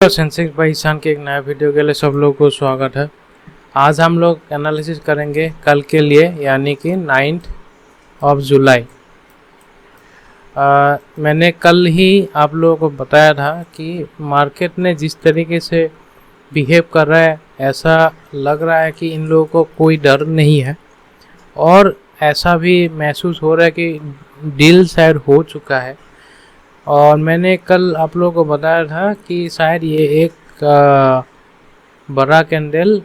Sensex by Ishan के एक नया वीडियो के लिए सब लोगों को स्वागत है। आज हम लोग एनालिसिस करेंगे कल के लिए, यानी कि 9 जुलाई। मैंने कल ही आप लोगों को बताया था कि मार्केट ने जिस तरीके से बिहेव कर रहा है, ऐसा लग रहा है कि इन लोगों को कोई डर नहीं है, और ऐसा भी महसूस हो रहा है कि डील शायद हो चुका है। और मैंने कल आप लोगों को बताया था कि शायद ये एक बड़ा कैंडल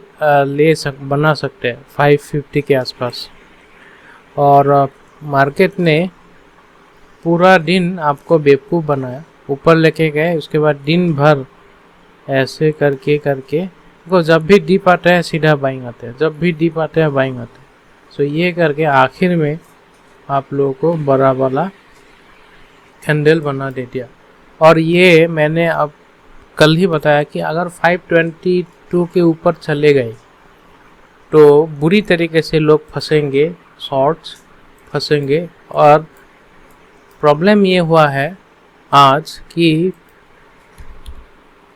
बना सकते हैं 550 के आसपास। और मार्केट ने पूरा दिन आपको बेवकूफ़ बनाया, ऊपर लेके गए, उसके बाद दिन भर ऐसे करके देखो, जब भी डीप आते हैं सीधा बाइंग आते हैं, जब भी डीप आते हैं बाइंग आते हैं। सो ये करके आखिर में आप लोगों को बड़ा वाला कैंडल बना दे दिया। और ये मैंने अब कल ही बताया कि अगर 522 के ऊपर चले गए तो बुरी तरीके से लोग फंसेंगे, शॉर्ट्स फंसेंगे। और प्रॉब्लम ये हुआ है आज कि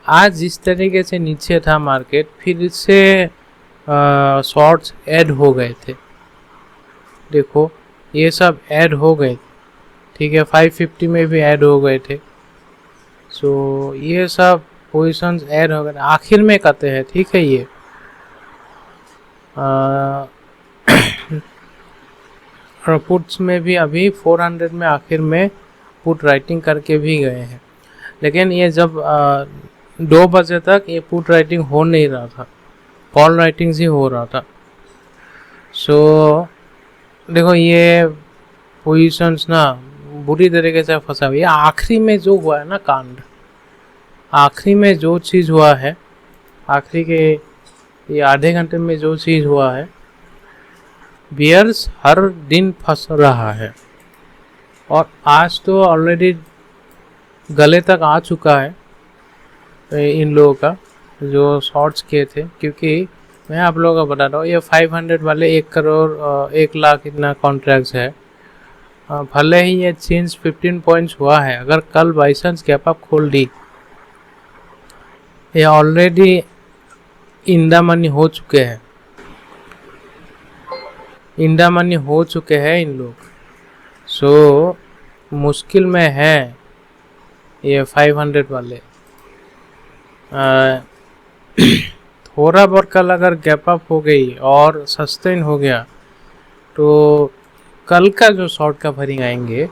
आज जिस तरीके से नीचे था मार्केट, फिर इससे शॉर्ट्स ऐड हो गए थे। देखो ये सब ऐड हो गए, ठीक है, 550 में भी ऐड हो गए थे। सो ये सब पोजीशंस ऐड हो गए, आखिर में कहते हैं, ठीक है। ये और पुट्स में भी अभी 400 में आखिर में पुट राइटिंग करके भी गए हैं, लेकिन ये जब 2 बजे तक ये पुट राइटिंग हो नहीं रहा था, कॉल राइटिंग ही हो रहा था। सो देखो ये पोजीशंस ना बुरी तरीके से फंसा हुआ। ये आखिरी में जो हुआ है ना कांड, आखिरी में जो चीज़ हुआ है, आखिरी के ये आधे घंटे में जो चीज़ हुआ है, बियर्स हर दिन फंस रहा है। और आज तो ऑलरेडी गले तक आ चुका है इन लोगों का जो शॉर्ट्स किए थे। क्योंकि मैं आप लोगों को बता रहा हूँ, ये 500 वाले 1 करोड़ 1 लाख इतना कॉन्ट्रैक्ट्स है। भले ही ये चेंज 15 पॉइंट्स हुआ है, अगर कल बाई चांस गैप अप खोल दी, ये ऑलरेडी इंदा मनी हो चुके हैं, इंदा मनी हो चुके हैं इन लोग। सो मुश्किल में है ये 500 वाले। थोड़ा बहुत कल अगर गैप अप हो गई और सस्टेन हो गया तो कल का जो शॉर्ट कवरिंग आएंगे,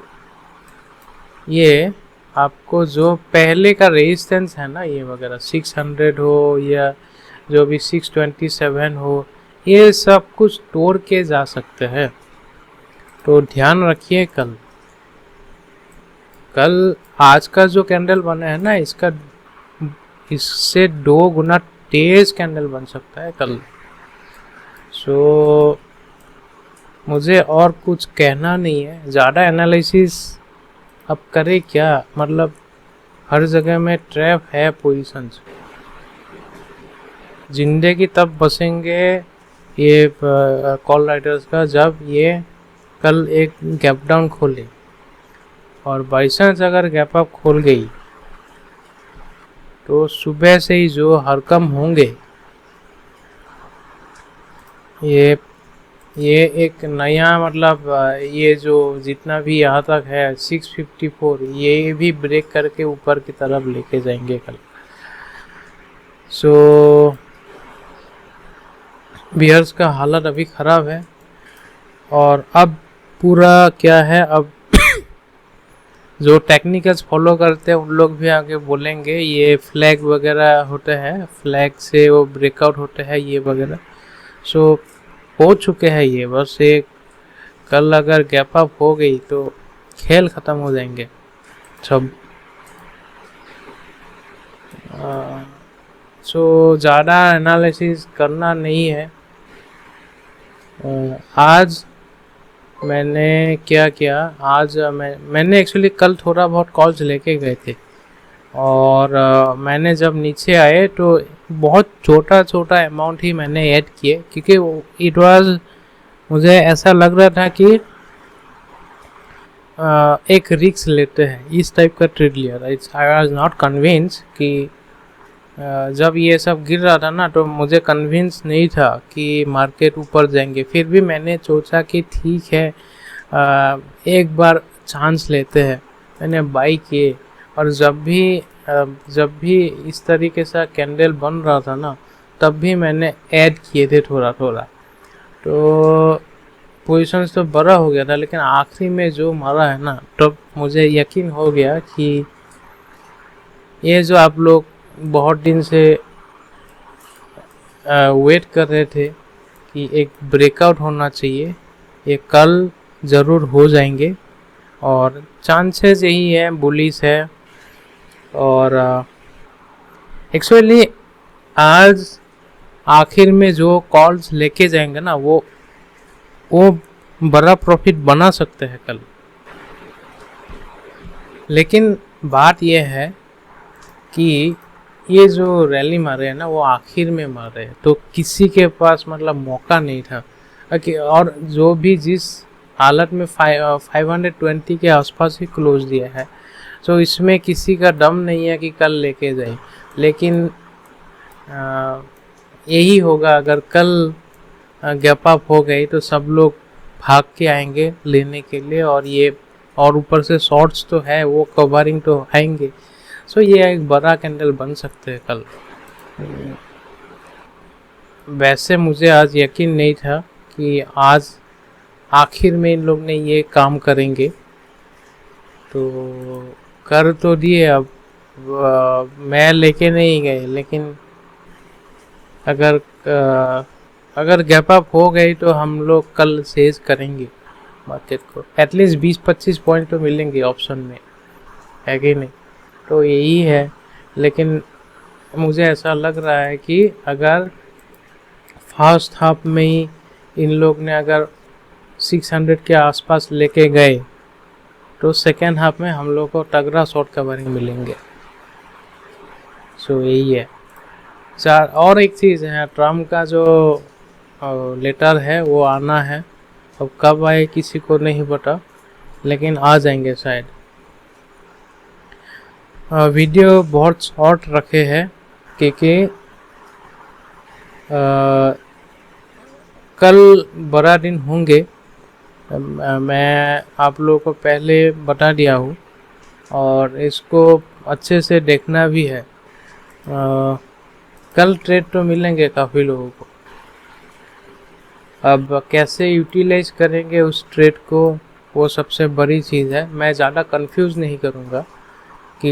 ये आपको जो पहले का रेजिस्टेंस है ना, ये वगैरह 600 हो या जो भी 627 हो, ये सब कुछ तोड़ के जा सकते हैं। तो ध्यान रखिए, कल आज का जो कैंडल बना है ना, इससे 2 गुना तेज कैंडल बन सकता है कल। सो मुझे और कुछ कहना नहीं है, ज़्यादा एनालिसिस अब करे क्या, मतलब हर जगह में ट्रैप है पोजीशंस। जिंदगी तब बसेंगे ये कॉल राइटर्स का जब ये कल एक गैप डाउन खोले, और बाई चांस अगर गैप अप खोल गई तो सुबह से ही जो हरकम होंगे, ये एक नया, मतलब ये जो जितना भी यहाँ तक है 654, ये भी ब्रेक करके ऊपर की तरफ लेके जाएंगे कल। सो बियर्स का हालत अभी ख़राब है। और अब पूरा क्या है, अब जो टेक्निकल्स फॉलो करते हैं उन लोग भी आगे बोलेंगे, ये फ्लैग वगैरह होते हैं, फ्लैग से वो ब्रेकआउट होते हैं ये वगैरह। सो हो चुके हैं ये, बस एक कल अगर गैप अप हो गई तो खेल ख़त्म हो जाएंगे सब। सो ज़्यादा एनालिसिस करना नहीं है। आज मैंने क्या किया, आज मैंने एक्चुअली कल थोड़ा बहुत कॉल्स लेके गए थे, और मैंने जब नीचे आए तो बहुत छोटा छोटा अमाउंट ही मैंने ऐड किए, क्योंकि इट वाज, मुझे ऐसा लग रहा था कि एक रिस्क लेते हैं, इस टाइप का ट्रेड लिया था। आई वाज नॉट कन्विंस कि जब ये सब गिर रहा था ना तो मुझे कन्विंस नहीं था कि मार्केट ऊपर जाएंगे, फिर भी मैंने सोचा कि ठीक है, एक बार चांस लेते हैं। मैंने बाई किए, और जब भी इस तरीके से कैंडल बन रहा था ना, तब भी मैंने ऐड किए थे थोड़ा थोड़ा। तो पोजीशंस तो बड़ा हो गया था, लेकिन आखिरी में जो मारा है ना, तब मुझे यकीन हो गया कि ये जो आप लोग बहुत दिन से वेट कर रहे थे कि एक ब्रेकआउट होना चाहिए, ये कल ज़रूर हो जाएंगे, और चांसेस यही है, बुलिश है। और एक्चुअली आज आखिर में जो कॉल्स लेके जाएंगे ना, वो बड़ा प्रॉफिट बना सकते हैं कल। लेकिन बात यह है कि ये जो रैली मारे हैं ना, वो आखिर में मारे हैं, तो किसी के पास मतलब मौका नहीं था। और जो भी जिस हालत में 520 के आसपास ही क्लोज दिया है, तो इसमें किसी का दम नहीं है कि कल लेके जाए। लेकिन यही होगा, अगर कल गैप अप हो गई तो सब लोग भाग के आएंगे लेने के लिए, और ऊपर से शॉर्ट्स तो है, वो कवरिंग तो आएंगे। सो ये एक बड़ा कैंडल बन सकते हैं कल। वैसे मुझे आज यकीन नहीं था कि आज आखिर में इन लोग ने ये काम करेंगे, तो कर तो दिए। अब मैं लेके नहीं गए, लेकिन अगर गैप अप हो गई तो हम लोग कल सेज करेंगे मार्केट को। एटलीस्ट 20-25 पॉइंट तो मिलेंगे ऑप्शन में, है कि नहीं? तो यही है। लेकिन मुझे ऐसा लग रहा है कि अगर फर्स्ट हाफ में ही इन लोग ने अगर 600 के आसपास लेके गए, तो सेकेंड हाफ में हम लोग को तगड़ा शॉर्ट कवरिंग मिलेंगे। सो यही है। और एक चीज़ है, ट्रम्प का जो लेटर है वो आना है। अब कब आए किसी को नहीं पता, लेकिन आ जाएंगे शायद। वीडियो बहुत शॉर्ट रखे हैं क्योंकि कल बड़ा दिन होंगे। मैं आप लोगों को पहले बता दिया हूँ, और इसको अच्छे से देखना भी है। कल ट्रेड तो मिलेंगे काफ़ी लोगों को। अब कैसे यूटिलाइज करेंगे उस ट्रेड को, वो सबसे बड़ी चीज़ है। मैं ज़्यादा कंफ्यूज नहीं करूँगा कि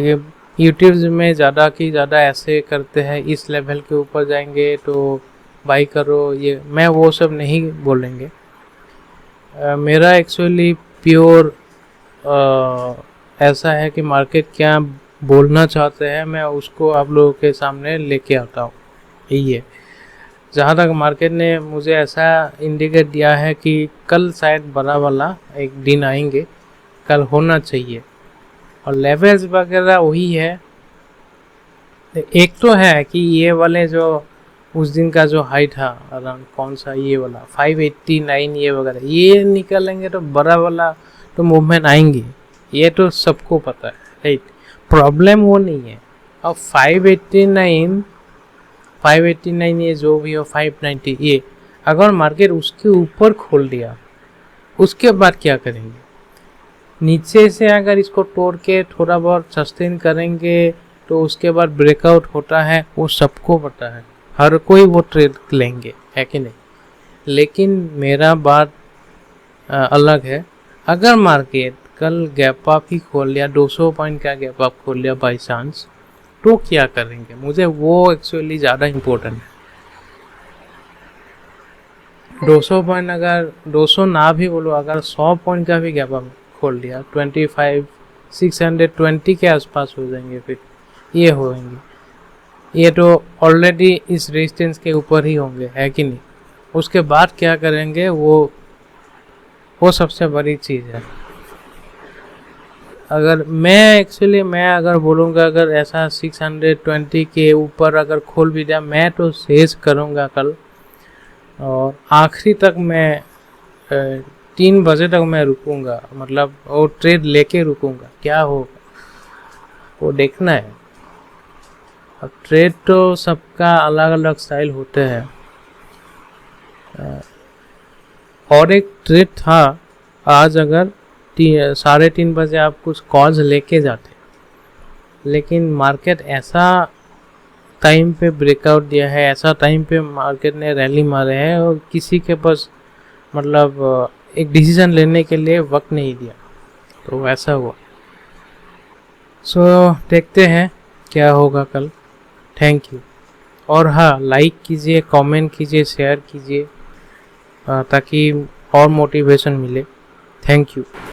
यूट्यूब में ज़्यादा की ज़्यादा ऐसे करते हैं, इस लेवल के ऊपर जाएंगे तो बाई करो, ये मैं वो सब नहीं बोलेंगे। मेरा एक्चुअली प्योर ऐसा है कि मार्केट क्या बोलना चाहते हैं, मैं उसको आप लोगों के सामने लेके आता हूँ। यही है। जहाँ तक मार्केट ने मुझे ऐसा इंडिकेट दिया है कि कल शायद बड़ा वाला एक दिन आएंगे, कल होना चाहिए, और लेवल्स वगैरह वही है। एक तो है कि ये वाले जो उस दिन का जो हाई था अराउंड, कौन सा ये वाला 589 ये वगैरह, ये निकलेंगे तो बड़ा वाला तो मूवमेंट आएंगे, ये तो सबको पता है, राइट? प्रॉब्लम वो नहीं है। अब 589 ये जो भी हो, 590 ये अगर मार्केट उसके ऊपर खोल दिया, उसके बाद क्या करेंगे? नीचे से अगर इसको तोड़ के थोड़ा बहुत सस्टेन करेंगे तो उसके बाद ब्रेकआउट होता है, वो सबको पता है, हर कोई वो ट्रेड लेंगे, है कि नहीं? लेकिन मेरा बात अलग है। अगर मार्केट कल गैप अप ही खोल लिया, 200 पॉइंट का गैप अप खोल लिया बाई चांस, तो क्या करेंगे? मुझे वो एक्चुअली ज़्यादा इम्पोर्टेंट है। 200 पॉइंट, अगर 200 ना भी बोलो, अगर 100 पॉइंट का भी गैप अप खोल लिया, 620 के आसपास हो जाएंगे, फिर ये होंगे, ये तो ऑलरेडी इस रेजिस्टेंस के ऊपर ही होंगे, है कि नहीं? उसके बाद क्या करेंगे, वो सबसे बड़ी चीज़ है। अगर मैं अगर बोलूँगा, अगर ऐसा 620 के ऊपर अगर खोल भी दिया, मैं तो सेज करूँगा कल, और आखिरी तक मैं 3 बजे तक मैं रुकूँगा, मतलब वो ट्रेड लेके रुकूँगा। क्या होगा वो देखना है। अब ट्रेड तो सबका अलग अलग स्टाइल होते हैं। और एक ट्रेड था, आज अगर 3:30 बजे आप कुछ कॉल्स लेके जाते, लेकिन मार्केट ऐसा टाइम पे ब्रेकआउट दिया है, ऐसा टाइम पे मार्केट ने रैली मारे हैं और किसी के पास मतलब एक डिसीजन लेने के लिए वक्त नहीं दिया, तो वैसा हुआ। सो देखते हैं क्या होगा कल। Thank you. और हाँ, लाइक कीजिए, कमेंट कीजिए, शेयर कीजिए ताकि और मोटिवेशन मिले। Thank you.